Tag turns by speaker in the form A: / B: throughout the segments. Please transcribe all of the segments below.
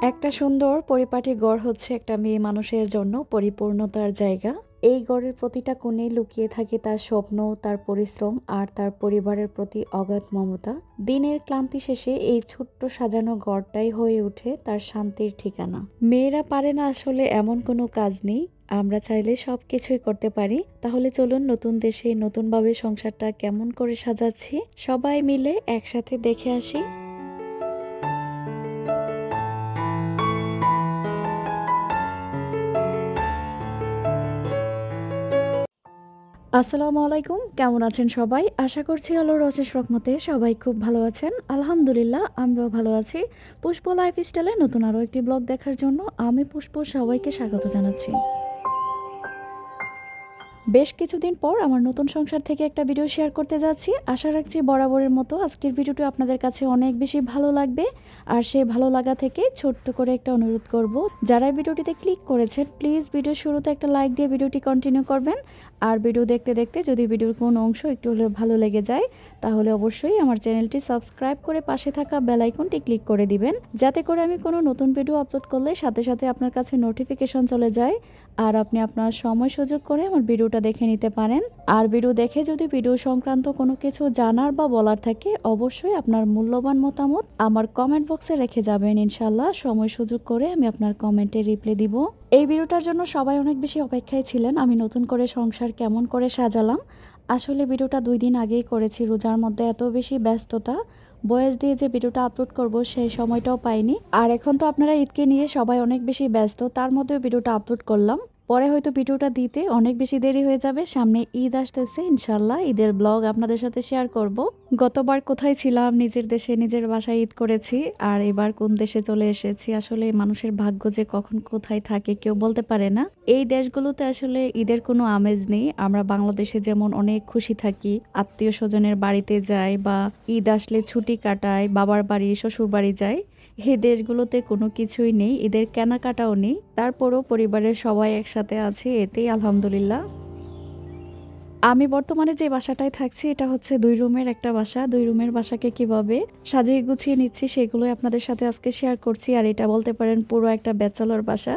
A: একটা সুন্দর পরিপাটি ঘর হচ্ছে একটা মেয়ে মানুষের জন্য পরিপূর্ণতার জায়গা। এই ঘরের প্রতিটা কোণে লুকিয়ে থাকে তার স্বপ্ন, তার পরিশ্রম আর তার পরিবারের প্রতি অগাধ মমতা। দিনের ক্লান্তি শেষে এই ছোট্ট সাজানো ঘরটাই হয়ে ওঠে তার শান্তির ঠিকানা। মেয়েরা পারে না আসলে এমন কোনো কাজ নেই, আমরা চাইলে সব কিছুই করতে পারি। তাহলে চলুন নতুন দেশে নতুনভাবে সংসারটা কেমন করে সাজাচ্ছি সবাই মিলে একসাথে দেখে আসি। আসসালামু আলাইকুম, কেমন আছেন সবাই? আশা করছি আল্লাহর অশেষ রহমতে সবাই খুব ভালো আছেন। আলহামদুলিল্লাহ, আমরাও ভালো আছি। পুষ্প লাইফস্টাইলে নতুন আরও একটি ব্লগ দেখার জন্য আমি পুষ্প সবাইকে স্বাগত জানাচ্ছি। বেশ কিছুদিন পর আমার নতুন সংসার থেকে একটা ভিডিও শেয়ার করতে যাচ্ছি। আশা রাখছি বরাবরের মতো আজকের ভিডিওটি আপনাদের কাছে অনেক বেশি ভালো লাগবে। আর সেই ভালো লাগা থেকে ছোট্ট করে একটা অনুরোধ করব, যারা ভিডিওটিতে ক্লিক করেছেন প্লিজ ভিডিওর শুরুতে একটা লাইক দিয়ে ভিডিওটি কন্টিনিউ করবেন। আর ভিডিও দেখতে দেখতে যদি ভিডিওর কোনো অংশ একটু হলেও ভালো লেগে যায় তাহলে অবশ্যই আমার চ্যানেলটি সাবস্ক্রাইব করে পাশে থাকা বেল আইকনটি ক্লিক করে দিবেন, যাতে করে আমি কোনো নতুন ভিডিও আপলোড করলে সাথে সাথে আপনার কাছে নোটিফিকেশন চলে যায় আর আপনি আপনার সময় সুযোগ করে আমার ভিডিওটা দেখে নিতে পারেন। আর ভিডিও দেখে যদি ভিডিও সংক্রান্ত কোনো কিছু জানার বা বলার থাকে অবশ্যই আপনার মূল্যবান মতামত আমার কমেন্ট বক্সে রেখে যাবেন। ইনশাল্লাহ সময় সুযোগ করে আমি আপনার কমেন্টে রিপ্লাই দিব। এই ভিডিওটার জন্য সবাই অনেক বেশি অপেক্ষায় ছিলেন আমি নতুন করে সংসার কেমন করে সাজালাম। আসলে ভিডিওটা 2 দিন আগেই করেছি, রোজার মধ্যে এত বেশি ব্যস্ততা, বয়স দিয়ে যে ভিডিওটা আপলোড করব সেই সময়টাও পাইনি। আর এখন তো আপনারা ঈদকে নিয়ে সবাই অনেক বেশি ব্যস্ত, তার মধ্যেও ভিডিওটা আপলোড করলাম। পরে হয়তো ভিডিওটা দিতে অনেক বেশি দেরি হয়ে যাবে। সামনে ঈদ আসতেছে, ইনশাল্লাহ ঈদের ব্লগ আপনাদের সাথে শেয়ার করব। গতবার কোথায় ছিলাম, নিজের দেশে নিজের বাসায় ঈদ করেছি, আর এবার কোন দেশে চলে এসেছি। আসলে মানুষের ভাগ্য যে কখন কোথায় থাকে কেউ বলতে পারে না। এই দেশগুলোতে আসলে ঈদের কোনো আমেজ নেই। আমরা বাংলাদেশে যেমন অনেক খুশি থাকি, আত্মীয় স্বজনের বাড়িতে যাই বা ঈদ আসলে ছুটি কাটাই, বাবার বাড়ি শ্বশুর বাড়ি যাই। এই দেশগুলোতে কোনো কিছুই নেই, ঈদের কেনাকাটাও নেই। তারপরও পরিবারের সবাই একসাথে আছি, এতেই আলহামদুলিল্লাহ। আমি বর্তমানে যে বাসাটায় থাকছি এটা হচ্ছে 2 রুমের একটা বাসা। 2 রুমের বাসাকে কিভাবে সাজিয়ে গুছিয়ে নিচ্ছি সেগুলোই আপনাদের সাথে আজকে শেয়ার করছি। আর এটা বলতে পারেন পুরো একটা ব্যাচেলর বাসা।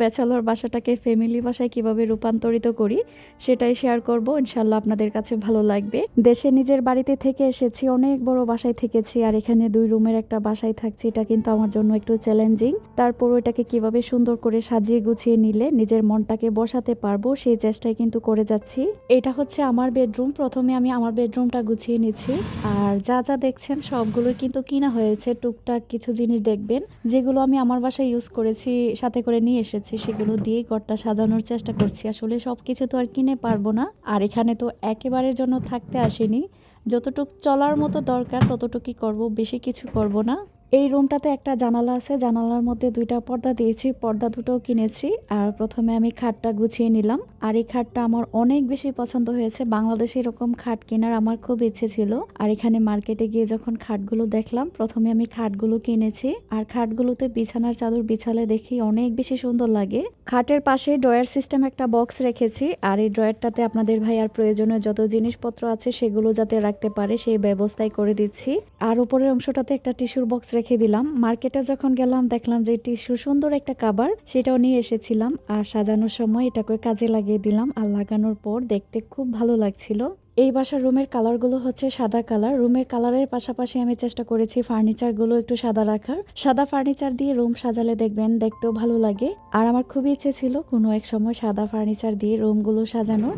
A: ব্যাচেলর বাসাটাকে ফ্যামিলি বাসায় কিভাবে রূপান্তরিত করি সেটাই শেয়ার করব। ইনশাল্লাহ আপনাদের কাছে ভালো লাগবে। দেশে নিজের বাড়িতে থেকে এসেছি, অনেক বড় বাসায় থেকেছি, আর এখানে 2 রুমের একটা বাসায় থাকছি। এটা কিন্তু আমার জন্য একটু চ্যালেঞ্জিং। তারপরও এটাকে কিভাবে সুন্দর করে সাজিয়ে গুছিয়ে নিলে নিজের মনটাকে বসাতে পারবো সেই চেষ্টাই কিন্তু করে যাচ্ছি। এটা হচ্ছে আমার বেডরুম। প্রথমে আমি আমার বেডরুমটা গুছিয়ে নিচ্ছি। আর যা যা দেখছেন সবগুলোই কিন্তু কিনা হয়েছে। টুকটাক কিছু জিনিস দেখবেন যেগুলো আমি আমার বাসায় ইউজ করেছি, সাথে করে নিয়ে এসেছি, সেগুলো দিয়ে ঘরটা সাজানোর চেষ্টা করছি। আসলে সবকিছু তো আর কিনে পারবো না, আর এখানে তো একেবারের জন্য থাকতে আসিনি। যতটুক চলার মতো দরকার ততটুকুই করব, বেশি কিছু করব না। এই রুমটাতে একটা জানালা আছে, জানালার মধ্যে 2টা পর্দা দিয়েছি, পর্দা দুটোও কিনেছি। আর প্রথমে আমি খাটটা গুছিয়ে নিলাম। আর এই খাটটা আমার অনেক বেশি পছন্দ হয়েছে। বাংলাদেশে এরকম খাট কেনার আমার খুব ইচ্ছে ছিল। আর এখানে মার্কেটে গিয়ে যখন খাটগুলো দেখলাম প্রথমে আমি খাটগুলো কিনেছি। আর খাটগুলোতে বিছানার চাদর বিছালে দেখি অনেক বেশি সুন্দর লাগে। খাটের পাশে ড্রয়ার সিস্টেম একটা বক্স রেখেছি। আর এই ড্রয়ারটাতে আপনাদের ভাই আর প্রয়োজনীয় যত জিনিসপত্র আছে সেগুলো যাতে রাখতে পারে সেই ব্যবস্থাই করে দিচ্ছি। আর উপরের অংশটাতে একটা টিস্যুর বক্স রেখে দিলাম। মার্কেটে যখন গেলাম দেখলাম যে টিস্যু সুন্দর একটা কাভার, সেটাও নিয়ে এসেছিলাম। আর সাজানোর সময় এটাকে কাজে লাগিয়ে দিলাম। আর লাগানোর পর দেখতে খুব ভালো লাগছিল। এই বাসার রুমের কালারগুলো হচ্ছে সাদা কালার। রুমের কালারের পাশাপাশি আমি চেষ্টা করেছি ফার্নিচারগুলো একটু সাদা রাখার। সাদা ফার্নিচার দিয়ে রুম সাজালে দেখবেন দেখতেও ভালো লাগে। আর আমার খুবই ইচ্ছে ছিল কোনো এক সময় সাদা ফার্নিচার দিয়ে রুমগুলো সাজানোর।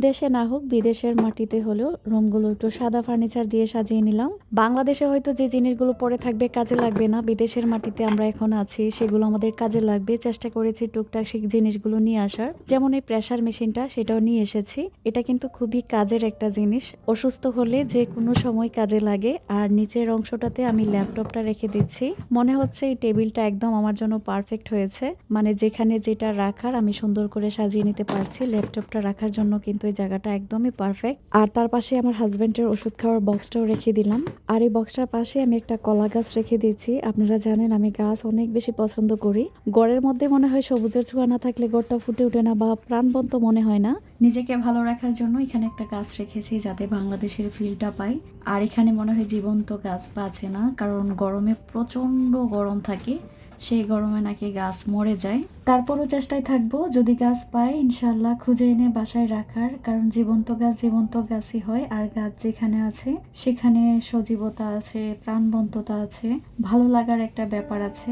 A: দেশে না হোক বিদেশের মাটিতে হলেও রুমগুলো একটু সাদা ফার্নিচার দিয়ে সাজিয়ে নিলাম। বাংলাদেশে হয়তো যে জিনিসগুলো পরে থাকবে কাজে লাগবে না, বিদেশের মাটিতে আমরা এখন আছি সেগুলো আমাদের কাজে লাগবে। চেষ্টা করেছি টুকটাক সেই জিনিসগুলো নিয়ে আসার, যেমন এই প্রেসার মেশিনটা সেটাও নিয়ে এসেছি। এটা কিন্তু খুবই কাজের একটা জিনিস, অসুস্থ হলে যে কোনো সময় কাজে লাগে। আর নিচের অংশটাতে আমি ল্যাপটপটা রেখে দিচ্ছি। মনে হচ্ছে এই টেবিলটা একদম আমার জন্য পারফেক্ট হয়েছে, মানে যেখানে যেটা রাখার আমি সুন্দর করে সাজিয়ে নিতে পারছি। ল্যাপটপটা রাখার জন্য কিন্তু এই জায়গাটা একদমই পারফেক্ট। আর তার পাশে আমার হাজবেন্ডের ওষুধ খাওয়ার বক্সটাও রেখে দিলাম। আর এই বক্সটার পাশে আমি একটা কলা গাছ রেখে দিচ্ছি। আপনারা জানেন আমি গাছ অনেক বেশি পছন্দ করি। ঘরের মধ্যে মনে হয় সবুজের ছোঁয়া না থাকলে ঘরটা ফুটে ওঠে না বা প্রাণবন্ত মনে হয় না। নিজেকে ভালো রাখার জন্য এখানে একটা গাছ রেখেছি যাতে বাংলাদেশের ফিলটা পাই। আর এখানে মনে হয় জীবন্ত গাছ আছে না, কারণ গরমে প্রচন্ড গরম থাকে, সেই গরমে নাকি গাছ মরে যায়। তারপরও চেষ্টায় থাকবো, যদি গাছ পাই ইনশাল্লাহ খুঁজে এনে বাসায় রাখার, কারণ জীবন্ত গাছই হয়। আর গাছ যেখানে আছে সেখানে সজীবতা আছে, প্রাণবন্ততা আছে, ভালো লাগার একটা ব্যাপার আছে।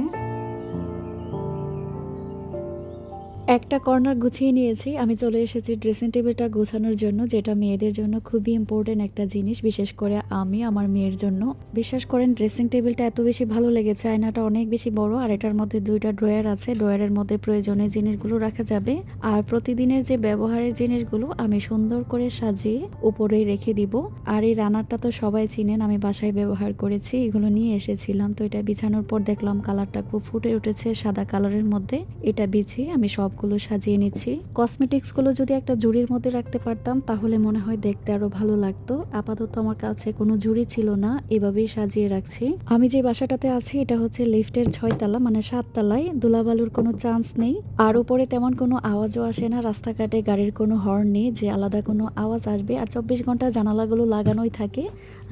A: একটা কর্নার গুছিয়ে নিয়েছি, আমি চলে এসেছি ড্রেসিং টেবিলটা গোছানোর জন্য, যেটা মেয়েদের জন্য খুবই ইম্পর্টেন্ট একটা জিনিস, বিশেষ করে আমি আমার মেয়ের জন্য। বিশ্বাস করেন ড্রেসিং টেবিলটা এত বেশি ভালো লেগেছে, আয়নাটা অনেক বেশি বড়, আর এটার মধ্যে 2টা ড্রয়ার আছে। ড্রয়ারের মধ্যে প্রয়োজনীয় জিনিসগুলো রাখা যাবে, আর প্রতিদিনের যে ব্যবহারের জিনিসগুলো আমি সুন্দর করে সাজিয়ে উপরে রেখে দিব। আর এই রানারটা তো সবাই চিনেন, আমি বাসায় ব্যবহার করেছি, এগুলো নিয়ে এসেছিলাম। তো এটা বিছানোর পর দেখলাম কালারটা খুব ফুটে উঠেছে সাদা কালারের মধ্যে। এটা বিছিয়ে আমি সবগুলো সাজিয়ে নিচ্ছি। কসমেটিক্স গুলো যদি একটা ঝুড়ির মধ্যে রাখতে পারতাম তাহলে মনে হয় দেখতে আরো ভালো লাগতো। আপাতত আমার কাছে কোনো ঝুড়ি ছিল না, এভাবেই সাজিয়ে রাখছি। আমি যে বাসাটাতে আছি এটা হচ্ছে লিফটের 6 তলা, মানে 7 তলায়। ধুলাবালুর কোনো চান্স নেই, আর উপরে তেমন কোনো আওয়াজও আসে না। রাস্তাঘাটে গাড়ির কোনো হর্ন নেই যে আলাদা কোনো আওয়াজ আসবে। আর 24 ঘন্টা জানালাগুলো লাগানোই থাকে,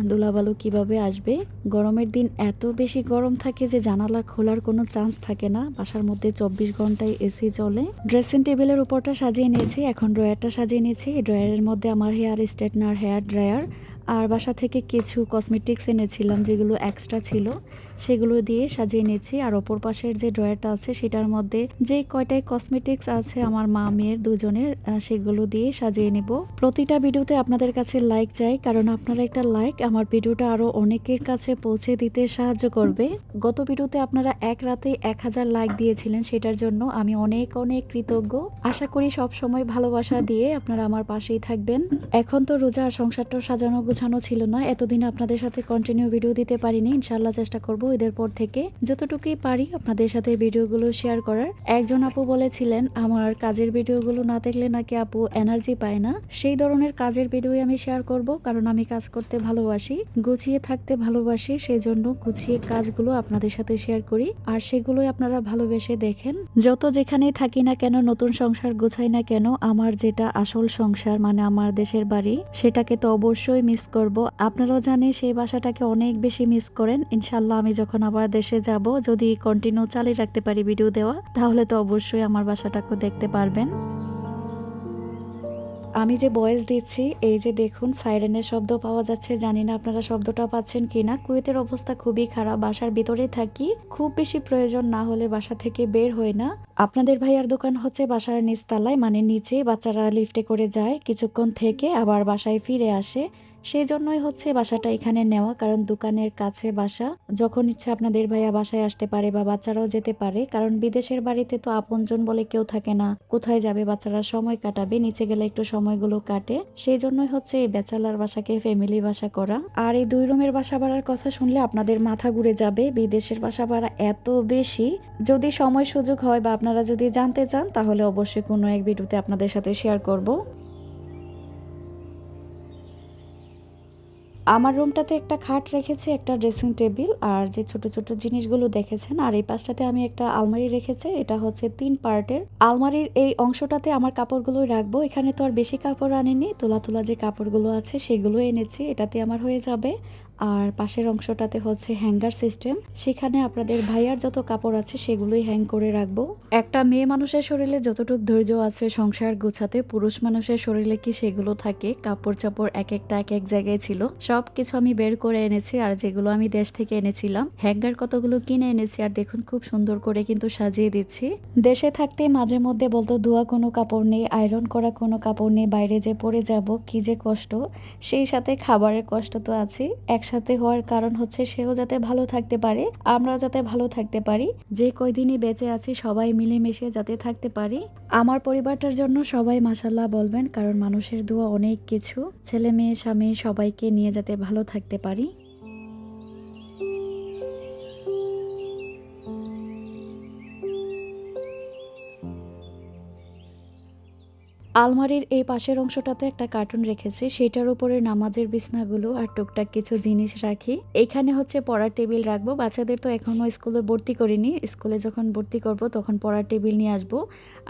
A: ধুলাবালু কিভাবে আসবে। গরমের দিন এত বেশি গরম থাকে যে জানালা খোলার কোনো চান্স থাকে না। বাসার মধ্যে 24 ঘন্টায় এসি চলে। ড্রেসিং টেবিলের উপরটা সাজিয়ে নিয়েছি, এখন ড্রয়ারটা সাজিয়ে নিয়েছি। ড্রয়ারের মধ্যে আমার হেয়ার স্ট্রেটনার, হেয়ার ড্রায়ার আর বাসা থেকে কিছু কসমেটিক্স এনেছিলাম যেগুলো এক্সট্রা ছিল, সেগুলো দিয়ে সাজিয়ে নিয়েছি। আর অপর পাশের যে ড্রয়ারটা আছে সেটার মধ্যে যে কয়টাই কসমেটিক্স আছে আমার মা মেয়ের দুজনের, সেগুলো দিয়ে সাজিয়ে নিব। প্রতিটা ভিডিওতে আপনাদের কাছে লাইক চাই, কারণ আপনারা একটা লাইক আমার ভিডিওটা আরো অনেকের কাছে পৌঁছে দিতে সাহায্য করবে। গত ভিডিওতে আপনারা এক রাতে 1000 লাইক দিয়েছিলেন, সেটার জন্য আমি অনেক অনেক কৃতজ্ঞ। আশা করি সব সময় ভালোবাসা দিয়ে আপনারা আমার পাশেই থাকবেন। এখন তো রোজা, সংসারটা সাজানো গোছানো ছিল না, এতদিন আপনাদের সাথে কন্টিনিউ ভিডিও দিতে পারিনি। ইনশাল্লাহ চেষ্টা করব ঈদের পর থেকে যতটুকুই পারি আপনাদের সাথে ভিডিওগুলো শেয়ার করার। একজন আপু বলেছিলেন আমার কাজের ভিডিওগুলো না দেখলে নাকি আপু এনার্জি পায় না। সেই ধরনের কাজের ভিডিও আমি শেয়ার করব, কারণ আমি কাজ করতে ভালোবাসি, গুছিয়ে থাকতে ভালোবাসি, সেই জন্য গুছিয়ে কাজগুলো আপনাদের সাথে শেয়ার করি। আর সেগুলোই আপনারা ভালোবেসে দেখেন। যত যেখানেই থাকি না কেন, নতুন সংসার গোছাই না কেন, আমার যেটা আসল সংসার মানে আমার দেশের বাড়ি, সেটাকে তো অবশ্যই মিস করব। আপনারাও জানেন সেই বাসাটাকে অনেক বেশি মিস করেন। ইনশাল্লাহ আমি যখন আবার দেশে যাব, যদি কন্টিনিউ চালিয়ে রাখতে পারি ভিডিও দেওয়া, তাহলে তো অবশ্যই আমার বাসাটাকে দেখতে পারবেন। আমি যে ভয়েস দিচ্ছি, এই যে দেখুন সাইরেনের শব্দ পাওয়া যাচ্ছে, জানি না আপনারা শব্দটা পাচ্ছেন কিনা। কুয়েতের অবস্থা খুবই খারাপ, বাসার ভিতরেই থাকি, খুব বেশি প্রয়োজন না হলে বাসা থেকে বের হয় না। আপনাদের ভাইয়ার দোকান হচ্ছে বাসার নিচতলায়, মানে নিচে, বাচ্চারা লিফটে করে যায়, কিছুক্ষণ থেকে আবার বাসায় ফিরে আসে। সেই জন্যই হচ্ছে বাসাটা এখানে নেওয়া, কারণ দোকানের কাছে বাসা, যখন ইচ্ছা আপনাদের ভাইয়া বাসায় আসতে পারে বা বাচ্চারাও যেতে পারে। কারণ বিদেশের বাড়িতে তো আপনজন বলে কেউ থাকে না, কোথায় যাবে বাচ্চারা, সময় কাটাবে, নিচে গেলে একটু সময়গুলো কাটে। সেই জন্যই হচ্ছে এই ব্যাচেলার বাসাকে ফ্যামিলি বাসা করা। আর এই 2 রুমের বাসা ভাড়ার কথা শুনলে আপনাদের মাথা ঘুরে যাবে, বিদেশের বাসা ভাড়া এত বেশি। যদি সময় সুযোগ হয় বা আপনারা যদি জানতে চান, তাহলে অবশ্যই কোনো এক ভিডিওতে আপনাদের সাথে শেয়ার করব। আমার রুমটাতে একটা খাট রেখেছি, একটা ড্রেসিং টেবিল, আর যে ছোট ছোট জিনিসগুলো দেখেছেন। আর এই পাশটাতে আমি একটা আলমারি রেখেছি, এটা হচ্ছে 3 পার্টের। আলমারির এই অংশটাতে আমার কাপড়গুলোই রাখবো। এখানে তো আর বেশি কাপড় আনিনি, তোলা তোলা যে কাপড়গুলো আছে সেগুলো এনেছি, এটাতে আমার হয়ে যাবে। আর পাশের অংশটাতে হচ্ছে হ্যাঙ্গার সিস্টেম, সেখানে আপনাদের ভাইয়ার যত কাপড় আছে সেগুলোই হ্যাং করে রাখবো। একটা মেয়ে মানুষের শরীরে যতটুকু ধৈর্য আছে সংসার গোছাতে, পুরুষ মানুষের শরীরে কি সেগুলো থাকে? কাপড় চাপড় এক একটা এক এক জায়গায় ছিল, সব কিছু আমি বের করে এনেছি। আর যেগুলো আমি দেশ থেকে এনেছিলাম, হ্যাঙ্গার কতগুলো কিনে এনেছি। আর দেখুন খুব সুন্দর করে কিন্তু সাজিয়ে দিচ্ছি। দেশে থাকতে মাঝে মধ্যে বলতো ধোয়া কোনো কাপড় নেই, আয়রন করা কোনো কাপড় নেই, বাইরে যে পরে যাব কি যে কষ্ট। সেই সাথে খাবারের কষ্ট তো আছে, একসাথে হওয়ার কারণ হচ্ছে সেও যাতে ভালো থাকতে পারে, আমরাও যাতে ভালো থাকতে পারি। যে কয়দিনই বেঁচে আছি সবাই মিলেমিশে যাতে থাকতে পারি। আমার পরিবারটার জন্য সবাই মাশাল্লাহ বলবেন, কারণ মানুষের দোয়া অনেক কিছু। ছেলে মেয়ে স্বামী সবাইকে নিয়ে যাতে ভালো থাকতে পারি। আলমারির এই পাশের অংশটাতে একটা কার্টুন রেখেছি, সেটার উপরে নামাজের বিছনাগুলো আর টুকটাক কিছু জিনিস রাখি। এখানে হচ্ছে পড়ার টেবিল রাখবো। বাচ্চাদের তো এখনো স্কুলে ভর্তি করিনি, স্কুলে যখন ভর্তি করব তখন পড়ার টেবিল নিয়ে আসবো।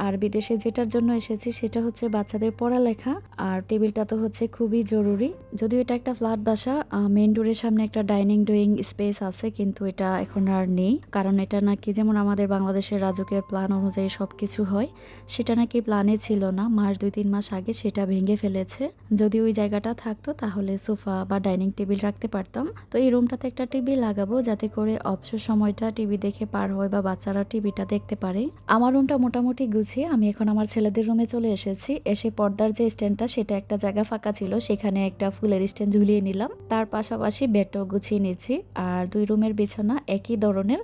A: আর বিদেশে যেটার জন্য এসেছি সেটা হচ্ছে বাচ্চাদের পড়ালেখা, আর টেবিলটা তো হচ্ছে খুবই জরুরি। যদিও এটা একটা ফ্ল্যাট বাসা, মেইন ডোরের সামনে একটা ডাইনিং ডুইং স্পেস আছে, কিন্তু এটা এখন আর নেই, কারণ এটা নাকি যেমন আমাদের বাংলাদেশের রাজুকের প্ল্যান অনুযায়ী সবকিছু হয়, সেটা নাকি প্ল্যানে ছিল না। 2-3 মাস আগে সেটা ভেঙে ফেলেছে। যদি ওই জায়গাটা থাকতো তাহলে সোফা বা ডাইনিং টেবিল রাখতে পারতাম। তো এই রুমটাতে একটা টিভি লাগাবো, যাতে করে অবসর সময়টা টিভি দেখে পার হয় বা বাচ্চারা টিভিটা দেখতে পারে। আমার রুমটা মোটামুটি গুছিয়ে আমি এখন আমার ছেলেদের রুমে চলে এসেছি। এসে পর্দার যে স্ট্যান্ডটা, সেটা একটা জায়গা ফাঁকা ছিল, সেখানে একটা ফুলের স্ট্যান্ড ঝুলিয়ে নিলাম। তার পাশাপাশি বেডটাও গুছিয়ে নিচ্ছি। আর 2 রুমের বিছানা একই ধরনের,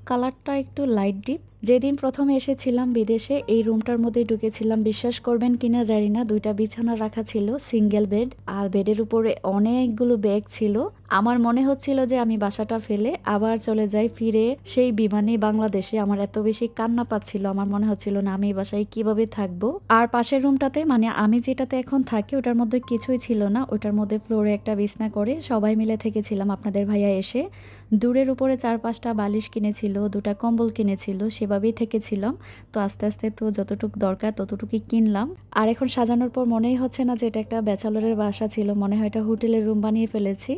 A: কালারটা একটু লাইট ডিপ। যেদিন প্রথমে এসেছিলাম বিদেশে, এই রুমটার মধ্যে ঢুকেছিলাম, বিশ্বাস করবেন কিনা জানি না, 2টা বিছানা রাখা ছিল, সিঙ্গেল বেড, আর বেডের উপরে অনেকগুলো ব্যাগ ছিল। আমার মনে হচ্ছিল যে আমি বাসাটা ফেলে আবার চলে যাই ফিরে সেই বিমানে বাংলাদেশে। আমার এত বেশি কান্না পাচ্ছিল, আমার মনে হচ্ছিল না আমি এই বাসায় কিভাবে থাকবো। আর পাশের রুমটাতে, মানে আমি যেটাতে এখন থাকি, ওটার মধ্যে কিছুই ছিল না। ওটার মধ্যে ফ্লোরে একটা বিছনা করে সবাই মিলে থেকেছিলাম। আপনাদের ভাইয়া এসে দূরের উপরে 4-5টা বালিশ কিনেছিল, 2টা কম্বল কিনেছিল, সেভাবেই থেকেছিলাম। তো আস্তে আস্তে তো যতটুকু দরকার ততটুকুই কিনলাম। আর এখন সাজানোর পর মনেই হচ্ছে না যে এটা একটা ব্যাচেলরের বাসা ছিল, মনে হয় এটা হোটেলের রুম বানিয়ে ফেলেছি।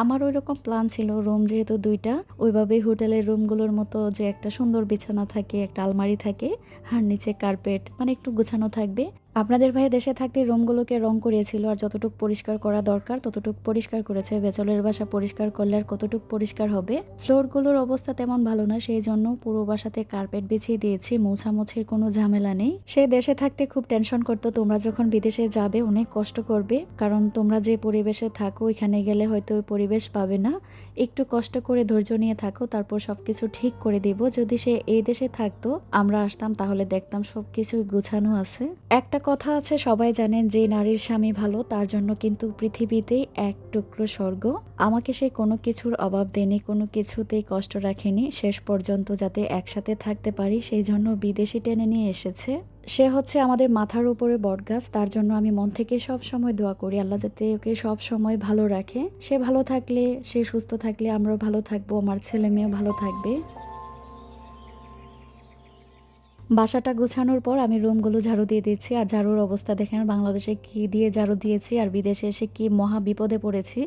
A: আমার ওই রকম প্ল্যান ছিল, রুম যেহেতু 2টা, ওইভাবেই হোটেলের রুমগুলোর মতো যে একটা সুন্দর বিছানা থাকে, একটা আলমারি থাকে, আর নিচে কার্পেট, মানে একটু গোছানো থাকবে। আপনাদের ভাই দেশে থাকতে রুমগুলোকে রং করিয়েছিল, আর যতটুকু পরিষ্কার করা দরকার ততটুকু পরিষ্কার করেছে। ব্যাচেলরের বাসা পরিষ্কার করলে আর কতটুকু পরিষ্কার হবে। ফ্লোরগুলোর অবস্থা তেমন ভালো না, সেই জন্য পুরো বাসাতে কার্পেট বিছিয়ে দিয়েছি, মোছামুছির কোনো ঝামেলা নেই। সে দেশে থাকতে খুব টেনশন করতো, তোমরা যখন বিদেশে যাবে অনেক কষ্ট করবে, কারণ তোমরা যে পরিবেশে থাকো এখানে গেলে হয়তো ওই পরিবেশ পাবে না। একটু কষ্ট করে ধৈর্য নিয়ে থাকো, তারপর সবকিছু ঠিক করে দিব। যদি সে এই দেশে থাকতো, আমরা আসতাম, তাহলে দেখতাম সবকিছুই গোছানো আছে। একটা কথা আছে, সবাই জানেন, যে নারীর স্বামী ভালো তার জন্য কিন্তু পৃথিবীতেই এক টুকরো স্বর্গ। আমাকে সে কোনো কিছুর অভাব দেয়নি, কোনো কিছুতেই কষ্ট রাখেনি, শেষ পর্যন্ত যাতে একসাথে থাকতে পারি সেই জন্য বিদেশি টেনে নিয়ে এসেছে। সে হচ্ছে আমাদের মাথার উপরে বটগাছ, তার জন্য আমি মন থেকে সব সময় দোয়া করি আল্লাহ যাতে ওকে সব সময় ভালো রাখে। সে ভালো থাকলে, সে সুস্থ থাকলে আমরাও ভালো থাকবো, আমার ছেলে মেয়েও ভালো থাকবে। বাসাটা গোছানোর পর আমি রুমগুলো ঝাড়ু দিয়ে দিচ্ছি। আর ঝাড়ুর অবস্থা দেখেন, বাংলাদেশে কি দিয়ে ঝাড়ু দিয়েছি আর বিদেশে এসে কি মহা বিপদে পড়েছি।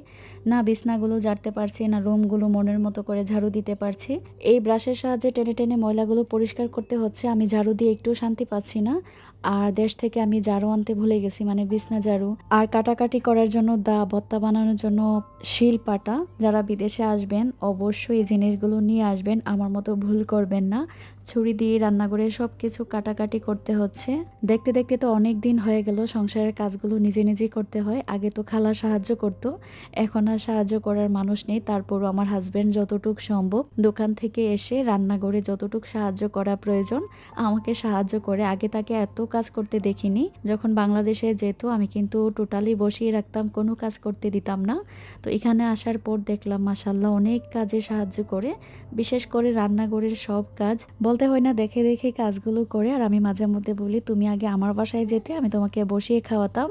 A: না বিছনাগুলো ঝাড়তে পারছি, না রুমগুলো মনের মতো করে ঝাড়ু দিতে পারছি। এই ব্রাশের সাহায্যে টেনে টেনে ময়লাগুলো পরিষ্কার করতে হচ্ছে, আমি ঝাড়ু দিয়ে একটু শান্তি পাচ্ছি না। আর দেশ থেকে আমি ঝাড়ু আনতে ভুলে গেছি, মানে বিছনা ঝাড়ু। আর কাটাকাটি করার জন্য দা, ভর্তা বানানোর জন্য শিল পাটা। যারা বিদেশে আসবেন অবশ্যই এই জিনিসগুলো নিয়ে আসবেন, আমার মতো ভুল করবেন না। ছুরি দিয়ে রান্নাঘরে সব কিছু কাটাকাটি করতে হচ্ছে। দেখতে দেখতে তো অনেক দিন হয়ে গেল সংসারের কাজগুলো নিজে নিজেই করতে হয়। আগে তো খালা সাহায্য করতো, এখন আর সাহায্য করার মানুষ নেই। তারপরও আমার হাজবেন্ড যতটুক সম্ভব দোকান থেকে এসে রান্নাঘরে যতটুক সাহায্য করা প্রয়োজন আমাকে সাহায্য করে। আগে তাকে এত কাজ করতে দেখিনি। যখন বাংলাদেশে যেত আমি কিন্তু টোটালি বসিয়ে রাখতাম, কোনো কাজ করতে দিতাম না। তো এখানে আসার পর দেখলাম মাশাল্লাহ অনেক কাজে সাহায্য করে, বিশেষ করে রান্নাঘরের সব কাজ। বলতে হয় না, দেখে দেখে কাজগুলো করে। আর আমি মাঝে মধ্যে বলি, তুমি আগে আমার বাসায় যেতে, আমি তোমাকে বসিয়ে খাওয়াতাম,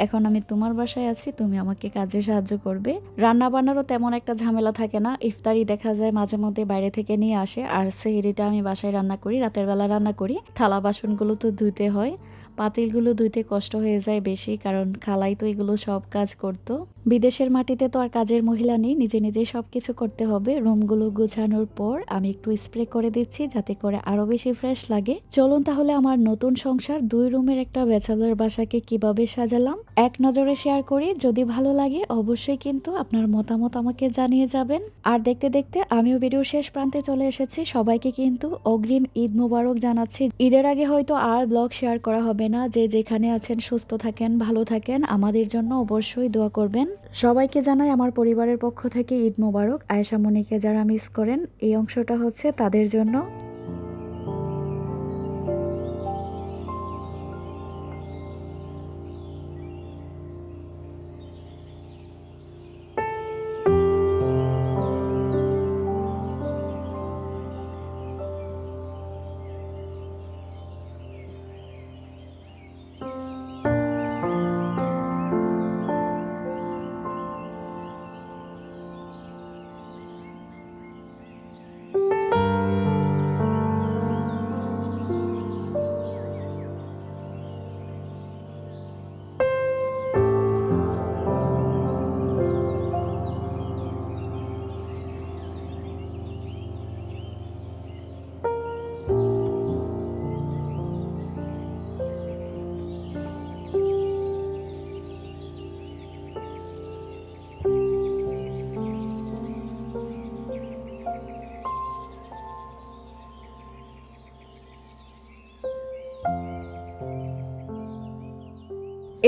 A: এখন আমি তোমার বাসায় আছি, তুমি আমাকে কাজে সাহায্য করবে। রান্না বান্নারও তেমন একটা ঝামেলা থাকে না। ইফতারি দেখা যায় মাঝে মধ্যে বাইরে থেকে নিয়ে আসে, আর সেহরিটা আমি বাসায় রান্না করি, রাতের বেলা রান্না করি। থালা বাসনগুলো তো ধুতে হয়, পাতিলগুলো ধুইতে কষ্ট হয়ে যায় বেশি, কারণ খালাই তো এগুলো সব কাজ করতো। বিদেশের মাটিতে তো আর কাজের মহিলা নেই, নিজে নিজেই সবকিছু করতে হবে। রুমগুলো গোছানোর পর আমি একটু স্প্রে করে দিচ্ছি, যাতে করে আরো বেশি ফ্রেশ লাগে। চলুন তাহলে আমার নতুন সংসার 2 রুমের একটা ব্যাচেলর বাসাকে কিভাবে সাজালাম এক নজরে শেয়ার করি। যদি ভালো লাগে অবশ্যই কিন্তু আপনার মতামত আমাকে জানিয়ে যাবেন। আর দেখতে দেখতে আমিও ভিডিওর শেষ প্রান্তে চলে এসেছি। সবাইকে কিন্তু অগ্রিম ঈদ মোবারক জানাচ্ছি। ঈদের আগে হয়তো আর ব্লগ শেয়ার করা হবে না। যে যেখানে আছেন সুস্থ থাকেন, ভালো থাকেন, আমাদের জন্য অবশ্যই দোয়া করবেন। সবাইকে জানাই আমার পরিবারের পক্ষ থেকে ঈদ মোবারক। আয়েশা মনিকে যারা মিস করেন, এই অংশটা হচ্ছে তাদের জন্য।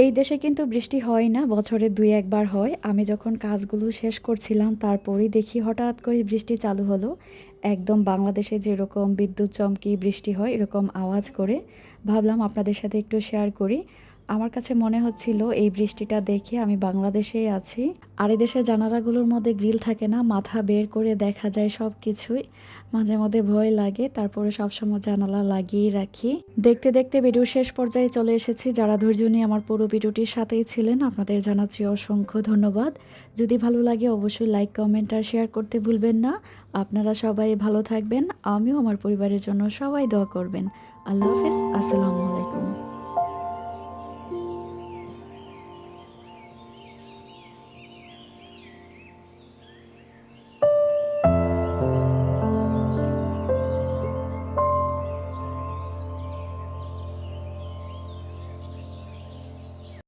A: এই দেশে কিন্তু বৃষ্টি হয় না, বছরে ২-১ বার হয়। আমি যখন কাজগুলো শেষ করছিলাম তারপরেই দেখি হঠাৎ করে বৃষ্টি চালু হলো। একদম বাংলাদেশে যেরকম বিদ্যুৎ চমকি বৃষ্টি হয় এরকম আওয়াজ করে। ভাবলাম আপনাদের সাথে একটু শেয়ার করি। আমার কাছে মনে হচ্ছিল এই বৃষ্টিটা দেখে আমি বাংলাদেশেই আছি। আর এই দেশের জানালাগুলোর মধ্যে গ্রিল থাকে না, মাথা বের করে দেখা যায় সবকিছুই। মাঝে মধ্যে ভয় লাগে, তারপরে সবসময় জানালা লাগিয়েই রাখি। দেখতে দেখতে ভিডিওর শেষ পর্যায়ে চলে এসেছি। যারা ধৈর্য নিয়ে আমার পুরো ভিডিওটির সাথেই ছিলেন আপনাদের জানাচ্ছি অসংখ্য ধন্যবাদ। যদি ভালো লাগে অবশ্যই লাইক, কমেন্ট আর শেয়ার করতে ভুলবেন না। আপনারা সবাই ভালো থাকবেন, আমিও আমার পরিবারের জন্য সবাই দোয়া করবেন। আল্লাহ হাফেজ, আসসালামু আলাইকুম।